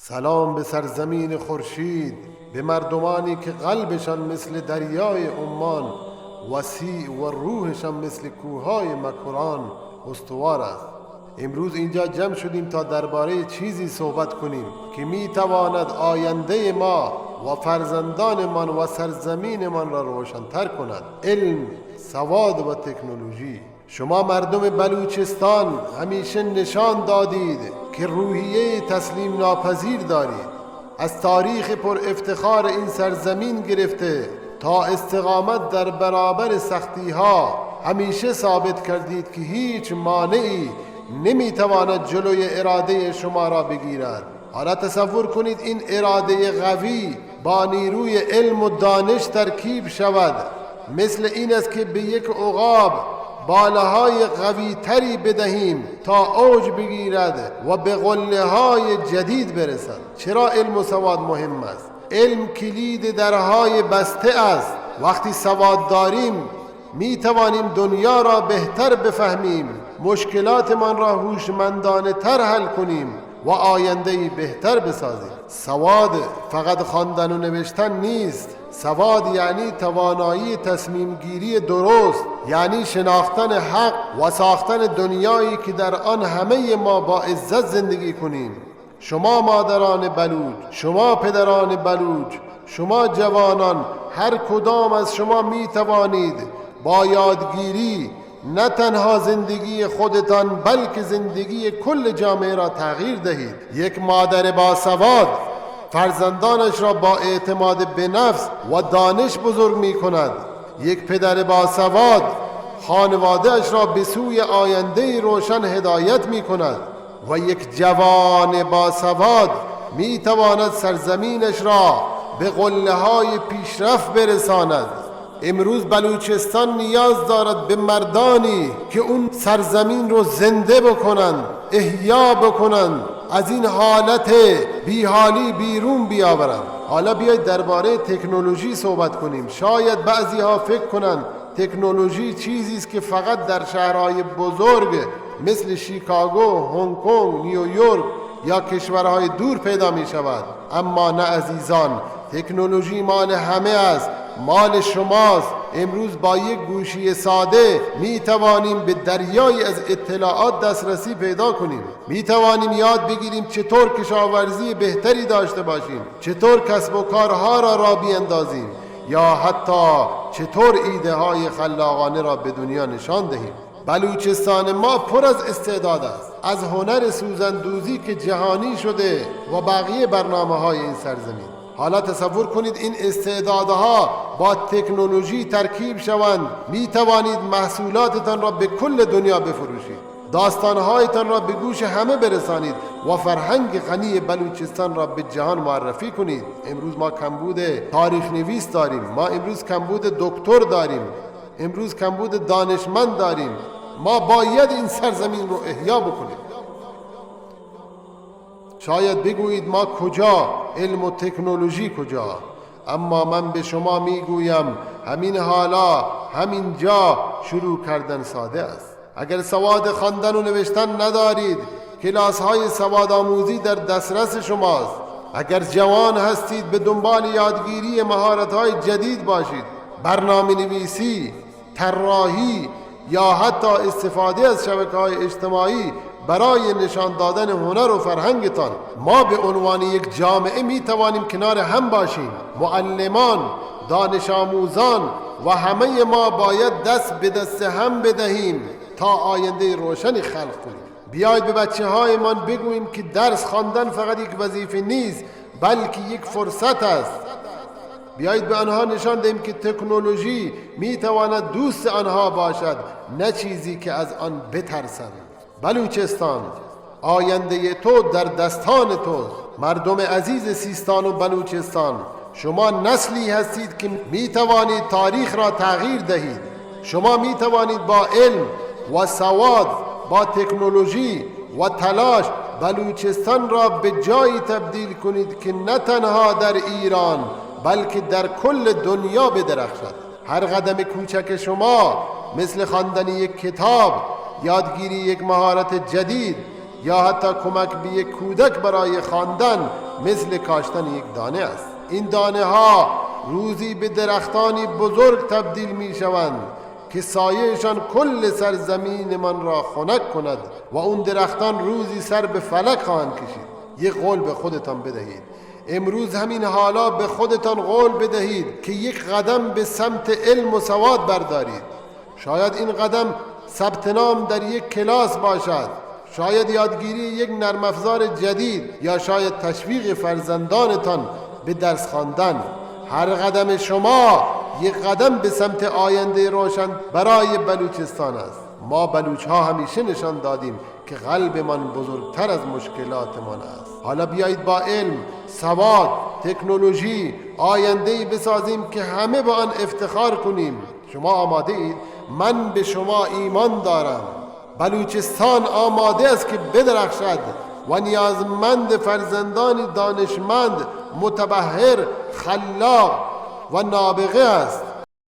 سلام به سرزمین خورشید، به مردمانی که قلبشان مثل دریای عمان وسیع و روحشان مثل کوههای مکران استوار است. امروز اینجا جمع شدیم تا درباره چیزی صحبت کنیم که می تواند آینده ما و فرزندانمان و سرزمینمان را روشن‌تر کند: علم، سواد و تکنولوژی. شما مردم بلوچستان همیشه نشان دادید که روحیه تسلیم ناپذیر دارید. از تاریخ پر افتخار این سرزمین گرفته تا استقامت در برابر سختی ها همیشه ثابت کردید که هیچ مانعی نمیتواند جلوی اراده شما را بگیرد. حالا تصور کنید این اراده قوی با نیروی علم و دانش ترکیب شود. مثل این است که به یک عقاب بالهای قوی تری بدهیم تا اوج بگیرد و به قله های جدید برسد. چرا علم و سواد مهم است؟ علم کلید درهای بسته است. وقتی سواد داریم می توانیم دنیا را بهتر بفهمیم، مشکلات من را هوشمندانه تر حل کنیم و آینده‌ای بهتر بسازیم. سواد فقط خواندن و نوشتن نیست. سواد یعنی توانایی تصمیم گیری درست، یعنی شناختن حق و ساختن دنیایی که در آن همه ما با عزت زندگی کنیم. شما مادران بلوچ، شما پدران بلوچ، شما جوانان، هر کدام از شما می توانید با یادگیری نه تنها زندگی خودتان بلکه زندگی کل جامعه را تغییر دهید. یک مادر با سواد فرزندانش را با اعتماد به نفس و دانش بزرگ می کند. یک پدر با سواد خانواده‌اش را به سوی آینده روشن هدایت می کند و یک جوان با سواد می تواند سرزمینش را به قله‌های پیشرفت برساند. امروز بلوچستان نیاز دارد به مردانی که اون سرزمین رو زنده بکنند، احیا بکنند، از این حالت بیحالی بیرون بیاورند. حالا بیایید درباره تکنولوژی صحبت کنیم. شاید بعضی ها فکر کنند تکنولوژی چیزی است که فقط در شهرهای بزرگ مثل شیکاگو، هنگ کنگ، نیویورک یا کشورهای دور پیدا می شود. اما نه عزیزان، تکنولوژی مال همه است، مال شماست. امروز با یک گوشی ساده می توانیم به دریایی از اطلاعات دسترسی پیدا کنیم. می توانیم یاد بگیریم چطور کشاورزی بهتری داشته باشیم، چطور کسب و کارها را بیندازیم، یا حتی چطور ایده های خلاقانه را به دنیا نشان دهیم. بلوچستان ما پر از استعداد است، از هنر سوزندوزی که جهانی شده و بقیه برنامه‌های این سرزمین. حالا تصور کنید این استعدادها با تکنولوژی ترکیب شوند. می توانید محصولاتتان را به کل دنیا بفروشید، داستانهایتان را به گوش همه برسانید و فرهنگ غنی بلوچستان را به جهان معرفی کنید. امروز ما کمبود تاریخ نویس داریم، ما امروز کمبود دکتر داریم، امروز کمبود دانشمند داریم. ما باید این سرزمین رو احیا بکنیم. شاید بگویید ما کجا، علم و تکنولوژی کجا؟ اما من به شما میگویم همین حالا، همین جا شروع کردن ساده است. اگر سواد خواندن و نوشتن ندارید، کلاس های سواد آموزی در دسترس شماست. اگر جوان هستید، به دنبال یادگیری مهارت های جدید باشید. برنامه نویسی، طراحی یا حتی استفاده از شبکه‌های اجتماعی برای نشان دادن هنر و فرهنگتان. ما به عنوان یک جامعه می توانیم کنار هم باشیم. معلمان، دانش آموزان و همه ما باید دست به دست هم بدهیم تا آینده روشنی خلق کنیم. بیایید به بچه‌های من بگوییم که درس خواندن فقط یک وظیفه نیست بلکه یک فرصت است. بیایید به آنها نشان دهیم که تکنولوژی می تواند دوست آنها باشد، نه چیزی که از آن بترسند. بلوچستان، آینده تو در دستان توست. مردم عزیز سیستان و بلوچستان، شما نسلی هستید که می توانید تاریخ را تغییر دهید. شما می توانید با علم و سواد، با تکنولوژی و تلاش بلوچستان را به جایی تبدیل کنید که نه تنها در ایران بلکه در کل دنیا بدرخشد. هر قدم کوچک شما مثل خواندن یک کتاب، یادگیری یک مهارت جدید یا حتی کمک به یک کودک برای خواندن مثل کاشتن یک دانه است. این دانه ها روزی به درختانی بزرگ تبدیل می شوند که سایهشان کل سرزمین من را خنک کند و اون درختان روزی سر به فلک خواهند کشید. یک قول به خودتان بدهید، امروز همین حالا به خودتان قول بدهید که یک قدم به سمت علم و سواد بردارید. شاید این قدم ثبت نام در یک کلاس باشد، شاید یادگیری یک نرم افزار جدید، یا شاید تشویق فرزندانتان به درس خواندن. هر قدم شما یک قدم به سمت آینده روشن برای بلوچستان است. ما بلوچ ها همیشه نشان دادیم که قلبمان بزرگتر از مشکلاتمان است. حالا بیایید با علم، سواد، تکنولوژی آینده‌ای بسازیم که همه با آن افتخار کنیم. شما آماده اید؟ من به شما ایمان دارم. بلوچستان آماده است که بدرخشد و نیازمند فرزندانی دانشمند، متبحر، خلاق و نابغه است.